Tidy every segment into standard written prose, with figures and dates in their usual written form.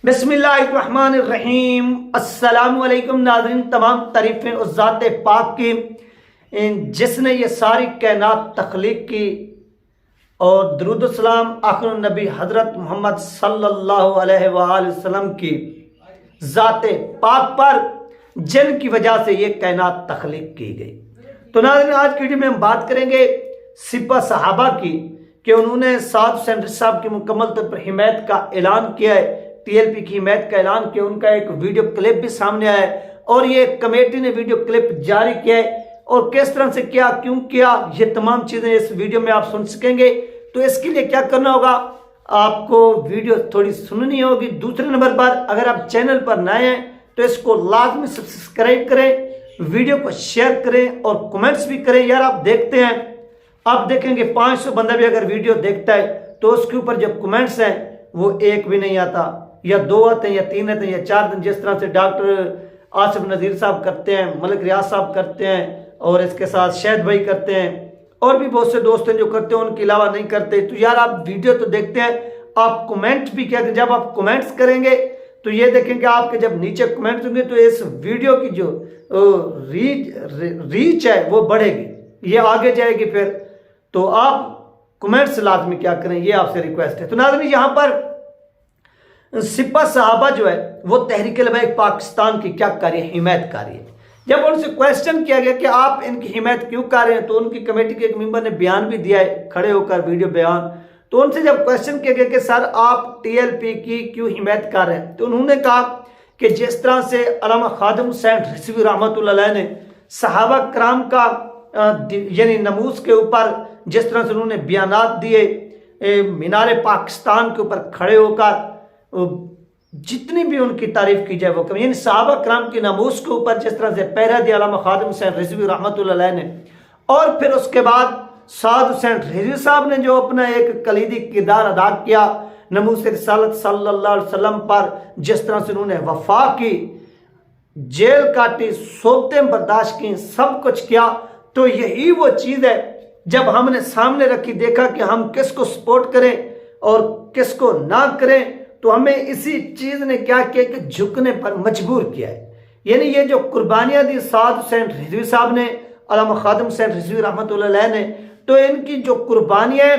बिस्मिल्लाहिर्रहमानिर्रहीम। अस्सलामु अलैकुम नाज़रीन, तमाम तारीफ़ें उस ज़ात पाक की जिसने ये सारी कायनात तख्लीक की और दुरूद सलाम आखिर नबी हज़रत मोहम्मद सल्लल्लाहु अलैहि वसल्लम की ज़ात पाक पर जिनकी वजह से ये कायनात तख्लीक की गई। तो नाज़रीन, आज की वीडियो में हम बात करेंगे सिपा सहाबा की कि उन्होंने साद हुसैन रिज़वी साहब की मुकम्मल तौर पर हिमायत का ऐलान किया है, टीएलपी की हिमायत का ऐलान किया। उनका एक वीडियो क्लिप भी सामने आया है और ये कमेटी ने वीडियो क्लिप जारी किया है और किस तरह से किया, क्यों किया, ये तमाम चीज़ें इस वीडियो में आप सुन सकेंगे। तो इसके लिए क्या करना होगा, आपको वीडियो थोड़ी सुननी होगी। दूसरे नंबर पर अगर आप चैनल पर नए हैं तो इसको लाजमी सब्सक्राइब करें, वीडियो को शेयर करें और कमेंट्स भी करें। यार आप देखते हैं, आप देखेंगे 500 बंदा भी अगर वीडियो देखता है तो उसके ऊपर जो कमेंट्स हैं वो एक भी नहीं आता, या 2 आते हैं, या 3 आते हैं, या 4 दिन, जिस तरह से डॉक्टर आसिफ नज़ीर साहब करते हैं, मलिक रियाज साहब करते हैं और इसके साथ शहद भाई करते हैं और भी बहुत से दोस्त हैं जो करते हैं, उनके अलावा नहीं करते। तो यार आप वीडियो तो देखते हैं, आप कमेंट भी क्या, जब आप कमेंट्स करेंगे तो ये देखेंगे आपके जब नीचे कमेंट्स होंगे तो इस वीडियो की जो रीच है वो बढ़ेगी, ये आगे जाएगी। फिर तो आप कमेंट्स लाजमी क्या करें, ये आपसे रिक्वेस्ट है। तो नाज़रीन, यहाँ पर सिपा सहाबा जो है वो तहरीक लबैक पाकिस्तान की क्या कार्य हिमायत कर रही है। जब उनसे क्वेश्चन किया गया कि आप इनकी हिमायत क्यों कर रहे हैं तो उनकी कमेटी के एक मेंबर ने बयान भी दिया है खड़े होकर, वीडियो बयान। तो उनसे जब क्वेश्चन किया गया कि सर आप टीएलपी की क्यों हिमायत कर रहे हैं, तो उन्होंने कहा कि जिस तरह से अल्लामा खादिम हुसैन रिज़वी रहमतुल्लाह अलैह ने सहाबा कराम का यानी नमूस के ऊपर जिस तरह से उन्होंने बयानात दिए, मीनार पाकिस्तान के ऊपर खड़े होकर जितनी भी उनकी तारीफ की जाए वो कम, यानी सहाबा कराम की नमूस के ऊपर जिस तरह से पहरा दिया अल्लामा खादिम हुसैन रिज़वी रहमतुल्लाह अलैह ने, और फिर उसके बाद साद हुसैन रिज़वी साहब ने जो अपना एक कलीदी किरदार अदा किया नमूस रिसालत सल्लल्लाहु अलैहि वसल्लम पर, जिस तरह से उन्होंने वफा की, जेल काटी, सोबतें बर्दाश्त की, सब कुछ किया। तो यही वो चीज़ है जब हमने सामने रखी, देखा कि हम किसको सपोर्ट करें और किसको ना करें, तो हमें इसी चीज़ ने क्या किया कि झुकने पर मजबूर किया है। यानी ये जो कुर्बानियाँ दी साद हुसैन रिज़वी साहब ने, अल्लामा खादिम हुसैन रिज़वी रहमतुल्लाह अलैह ने, तो इनकी जो कुर्बानियाँ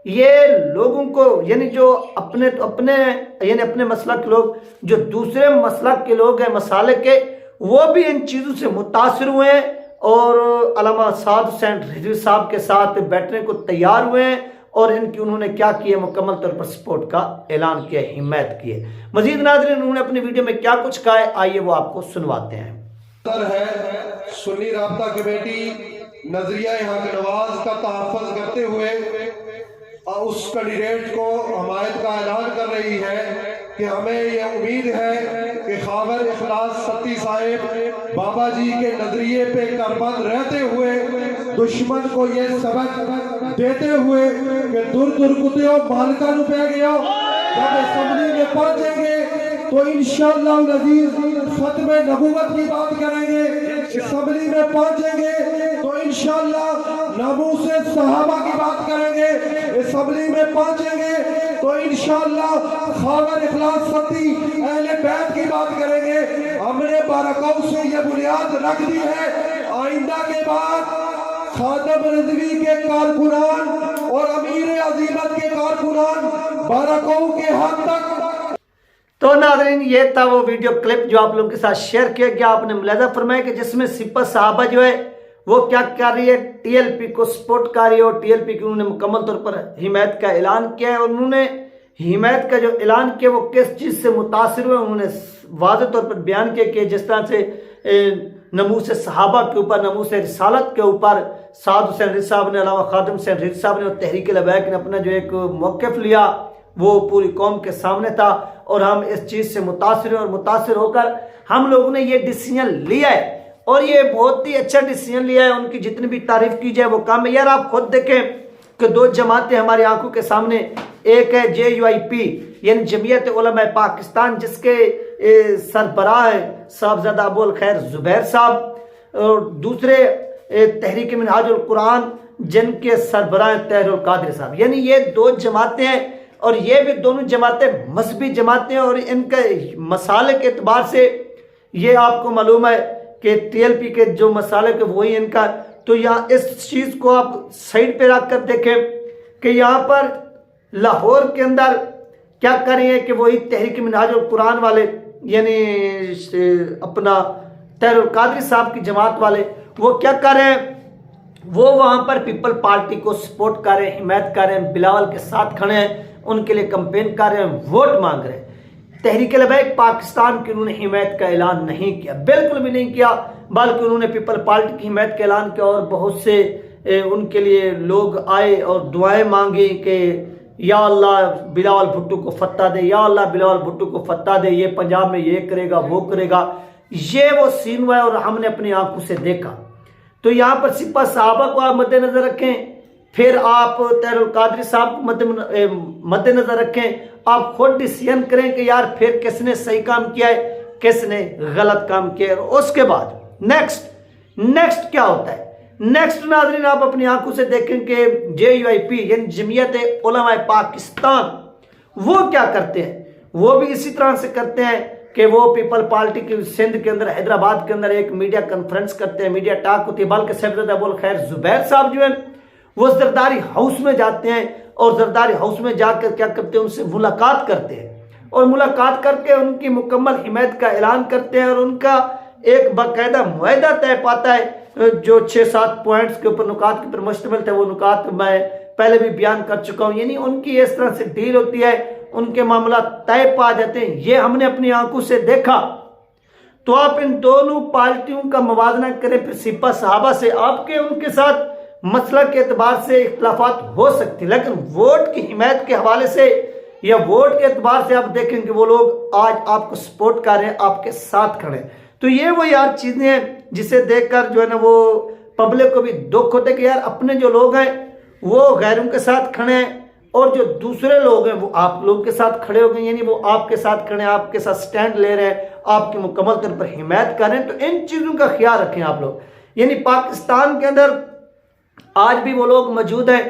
ये लोगों को, यानी जो अपने मसलक के लोग, जो दूसरे मसलक के लोग हैं मसाले के, वो भी इन चीज़ों से मुतासिर हुए हैं और अल्लामा साद हुसैन रिज़वी साहब के साथ बैठने को तैयार हुए हैं और इनकी उन्होंने क्या किया, मुकम्मल तौर पर सपोर्ट का ऐलान किया, हिमायत की है। मजीद नाज़रीन, उन्होंने अपनी वीडियो में क्या कुछ कहा है, आइए वो आपको सुनवाते हैं। है सुन्नी राब्ता कमेटी नजरिया यहाँ के नवाज का तहफ़्फ़ुज़ करते हुए उस कैंडिडेट को हमायत का ऐलान कर रही है कि हमें ये उम्मीद है कि ख़ावर इखलास सत्ती साहिब बाबा जी के नजरिए पे करबंद रहते हुए दुश्मन को ये सबक देते हुए कि दूर दूर कुत्ते मालका नु पै गया, जब असम्बली में पहुंचेंगे तो इंशाअल्लाह नज़ीर खत्म नबूवत की बात करेंगे, असम्बली में पहुंचेंगे तो इंशाअल्लाह नमूस सहाबा की बात करेंगे, असम्बली में पहुंचेंगे तो इंशाअल्लाह ख़ावर इखलास सत्ती अहले बैत की बात करेंगे। हमने बारकाऊ से ये बुनियाद रख दी है, आइंदा के बाद खादिम रिज़वी के कारकुनान और अमीर अजीमत के कारकुनान बारकाऊ के हद तक। तो नाज़रीन, ये था वो वीडियो क्लिप जो आप लोगों के साथ शेयर किया गया। आपने मुलाज़ा फरमाया कि जिसमें सिपा सहाबा जो है वो क्या कर रही है, टीएलपी को सपोर्ट कर रही है और टीएलपी की उन्होंने मुकम्मल तौर पर हिमायत का ऐलान किया है। और उन्होंने हिमायत का जो ऐलान किया वो किस चीज़ से मुतासिर हुए, उन्होंने वाज़ेह तौर पर बयान किया कि जिस तरह से नमूस सहाबा के ऊपर, नमूस रिसालत के ऊपर साद हुसैन रिज़वी साहब ने, अल्लामा खादिम हुसैन रिज़वी साहब ने और तहरीक लबैक ने अपना जो एक मौक़िफ़ लिया वो पूरी कौम के सामने था और हम इस चीज़ से मुतासिर हैं और मुतासिर होकर हम लोगों ने ये डिसीजन लिया है और ये बहुत ही अच्छा डिसीजन लिया है। उनकी जितनी भी तारीफ की जाए वो कम है। यार आप खुद देखें कि 2 जमातें हमारी आंखों के सामने, एक है JUIP यानी जमीयत उलमा पाकिस्तान, जिसके सरबराह हैं साहबजादा अबुल खैर ज़ुबैर साहब, और दूसरे तहरीक मिनहाजुल कुरान जिनके सरबराह ताहिरुल कादरी साहब। यानी ये 2 जमातें हैं और ये भी दोनों जमातें मजहबी जमातें, और इनके मसाले के एतबार से ये आपको मालूम है कि टीएलपी के जो मसाले के वही इनका। तो यहाँ इस चीज़ को आप साइड पे रख कर देखें कि यहाँ पर लाहौर के अंदर क्या कर रहे हैं कि वही तहरीक मिनहाजुल कुरान वाले, यानी अपना तहरीर कादरी साहब की जमात वाले, वो क्या कर रहे हैं, वो वहाँ पर पीपल पार्टी को सपोर्ट कर रहे हैं, हिमायत कर रहे हैं, बिलावल के साथ खड़े हैं, उनके लिए कंपेन कर रहे हैं, वोट मांग रहे हैं। तहरीक लबैक पाकिस्तान की उन्होंने हिमायत का ऐलान नहीं किया, बिल्कुल भी नहीं किया, बल्कि उन्होंने पीपल पार्टी की हिमायत का ऐलान किया। और बहुत से उनके लिए लोग आए और दुआएं मांगी कि या अल्लाह बिलावल भुट्टो को फतह दे, या अल्लाह बिलावल भुट्टो को फतह दे, ये पंजाब में ये करेगा वो करेगा। ये वो सीन हुआ है और हमने अपनी आंखों से देखा। तो यहाँ पर सिपा साहबा को आप मद्देनजर रखें, फिर आप तहरीर कादरी साहब को मद्देनजर रखें, आप खुद डिसीजन करें कि यार फिर किसने सही काम किया है, किसने गलत काम किया है। और उसके बाद नेक्स्ट क्या होता है, नेक्स्ट नाज़रीन आप अपनी आंखों से देखें कि JUIP यानी जमीयत उलमा पाकिस्तान वो क्या करते हैं, वो भी इसी तरह से करते हैं कि वो पीपल पार्टी की सिंध के अंदर, हैदराबाद के अंदर एक मीडिया कॉन्फ्रेंस करते हैं, मीडिया टॉक होती है। बल्कि सैयद अबुल खैर जुबैर साहब जो है वो जरदारी हाउस में जाते हैं, और जरदारी हाउस में जाकर क्या करते हैं, उनसे मुलाकात करते हैं, और मुलाकात करके उनकी मुकम्मल हिमायत का ऐलान करते हैं, और उनका एक बाकायदा मुआहदा तय पाता है जो 6-7 पॉइंट्स के ऊपर नुकात के ऊपर मुश्तमिल थे। वो नुकात मैं पहले भी बयान कर चुका हूँ। यानी उनकी इस तरह से डील होती है, उनके मामला तय पा जाते हैं। ये हमने अपनी आंखों से देखा। तो आप इन दोनों पार्टियों का मुवाजना करें, फिर सिपा सहाबा से आपके उनके साथ मसला के एतबार से इख्तलाफात हो सकती, लेकिन वोट की हिमायत के हवाले से या वोट के एतबार से आप देखें कि वो लोग आज आपको सपोर्ट कर रहे हैं, आपके साथ खड़े हैं। तो ये वो यार चीजें हैं जिसे देखकर जो है ना वो पब्लिक को भी दुख होता है कि यार अपने जो लोग हैं वो गैरों के साथ खड़े हैं, और जो दूसरे लोग हैं वो आप लोगों के साथ खड़े हो गए, यानी वो आपके साथ खड़े हैं, आपके साथ स्टैंड ले रहे हैं, आपकी मुकम्मल तौर पर हिमायत कर रहे हैं। तो इन चीज़ों का ख्याल रखें आप लोग। यानी पाकिस्तान के अंदर आज भी वो लोग मौजूद हैं,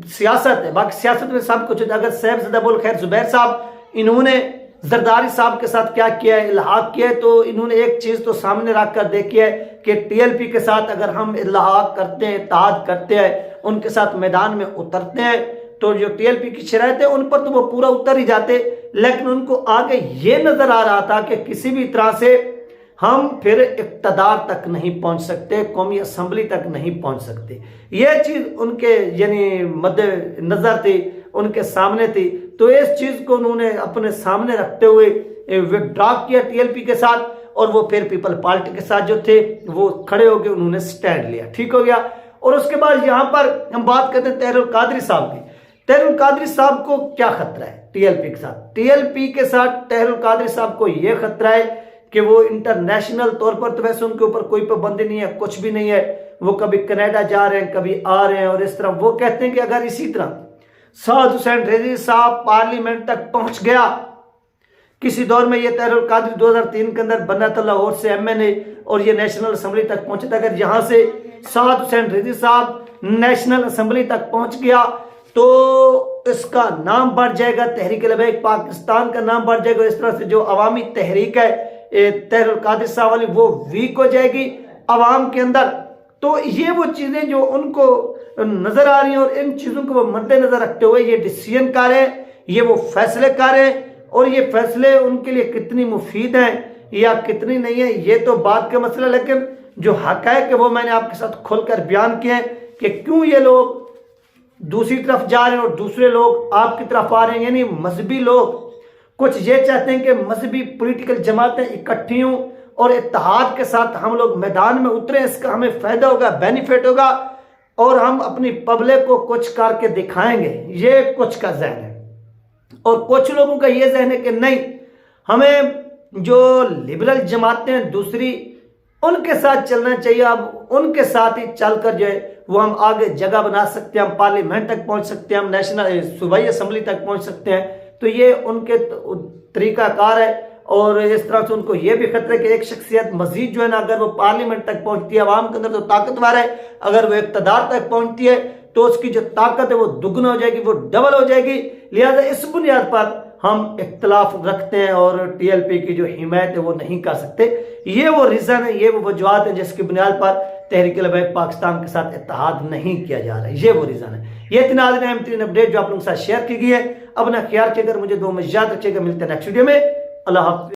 सियासत है, बाकी सियासत में सब कुछ है। अगर सैयद अबुल खैर जुबैर साहब इन्होंने जरदारी साहब के साथ क्या किया है, इल्हाक किया है, तो इन्होंने एक चीज़ तो सामने रख कर देखी है कि टीएलपी के साथ अगर हम इल्हाक करते हैं, इत्तेहाद करते हैं, उनके साथ मैदान में उतरते हैं, तो जो टीएलपी की शरायत है उन पर तो वो पूरा उतर ही जाते। लेकिन उनको आगे ये नजर आ रहा था कि किसी भी तरह से हम फिर इक़्तिदार तक नहीं पहुंच सकते, कौमी असम्बली तक नहीं पहुंच सकते। यह चीज़ उनके यानी मद्दे नज़र थी, उनके सामने थी। तो इस चीज़ को उन्होंने अपने सामने रखते हुए विड्रॉ किया टीएलपी के साथ, और वो फिर पीपल पार्टी के साथ जो थे वो खड़े हो गए, उन्होंने स्टैंड लिया। ठीक हो गया। और उसके बाद यहाँ पर हम बात करते हैं तहरीर कादरी साहब की। तहरीर कादरी साहब को क्या खतरा है टीएलपी के साथ? टीएलपी के साथ तहरीर कादरी साहब को यह खतरा है कि वो इंटरनेशनल तौर पर तो वैसे उनके ऊपर कोई पाबंदी नहीं है, कुछ भी नहीं है, वो कभी कनाडा जा रहे हैं, कभी आ रहे हैं, और इस तरह वो कहते हैं कि अगर इसी तरह साद हुसैन रिजवी साहब पार्लियामेंट तक पहुंच गया, किसी दौर में ये तहरीर कादरी 2003 के अंदर बना था लाहौर से एमएनए, और ये नेशनल असेंबली तक पहुंचा था। अगर यहां से साद हुसैन रिजवी साहब नेशनल असेंबली तक पहुंच गया तो इसका नाम बढ़ जाएगा, तहरीक लबैक पाकिस्तान का नाम बढ़ जाएगा। इस तरह से जो अवामी तहरीक है तहरीर कादरी साहब वाली वो वीक हो जाएगी अवाम के अंदर। तो ये वो चीज़ें जो उनको नज़र आ रही हैं, और इन चीज़ों को वो मद्देनजर रखते हुए ये डिसीजन कर रहे हैं, ये वो फैसले कर रहे हैं, और ये फैसले उनके लिए कितनी मुफीद हैं या कितनी नहीं है ये तो बात का मसला। लेकिन जो हक़ाइक़ है वो मैंने आपके साथ खुलकर बयान किए हैं कि क्यों ये लोग दूसरी तरफ जा रहे हैं और दूसरे लोग आपकी तरफ आ रहे हैं। यानी मजहबी लोग कुछ ये चाहते हैं कि मजहबी पॉलिटिकल जमातें इकट्ठी हों और इत्तेहाद के साथ हम लोग मैदान में उतरे, इसका हमें फ़ायदा होगा, बेनिफिट होगा, और हम अपनी पब्लिक को कुछ करके दिखाएंगे। ये कुछ का जहन है। और कुछ लोगों का ये जहन है कि नहीं, हमें जो लिबरल जमातें दूसरी उनके साथ चलना चाहिए, अब उनके साथ ही चलकर जो है वो हम आगे जगह बना सकते हैं, हम पार्लियामेंट तक पहुंच सकते हैं, हम नेशनल सूबाई असम्बली तक पहुंच सकते हैं। तो ये उनके तरीकाकार है, और इस तरह से उनको ये भी खतरा है कि एक शख्सियत मजीद जो है ना, अगर वो पार्लियामेंट तक पहुंचती है, आवाम के अंदर तो ताकतवर है, अगर वो इक़्तिदार तक पहुंचती है तो उसकी जो ताकत है वो दुगना हो जाएगी, वो डबल हो जाएगी। लिहाजा इस बुनियाद पर हम इख्तलाफ रखते हैं और टीएलपी की जो हिमायत है वो नहीं कर सकते। ये वो रीज़न है, ये वो वजूहत है जिसकी बुनियाद पर तहरीक लबैक पाकिस्तान के साथ इत्तेहाद नहीं किया जा रहा है। ये वो रीज़न है। ये थी नाज़रीन अहम तरीन अपडेट जो आप लोगों के साथ शेयर की गई है। अपना ख्याल रखिएगा, मुझे दो में याद रखिएगा। मिलते हैं नेक्स्ट वीडियो में। अल्लाह हाफ़िज़।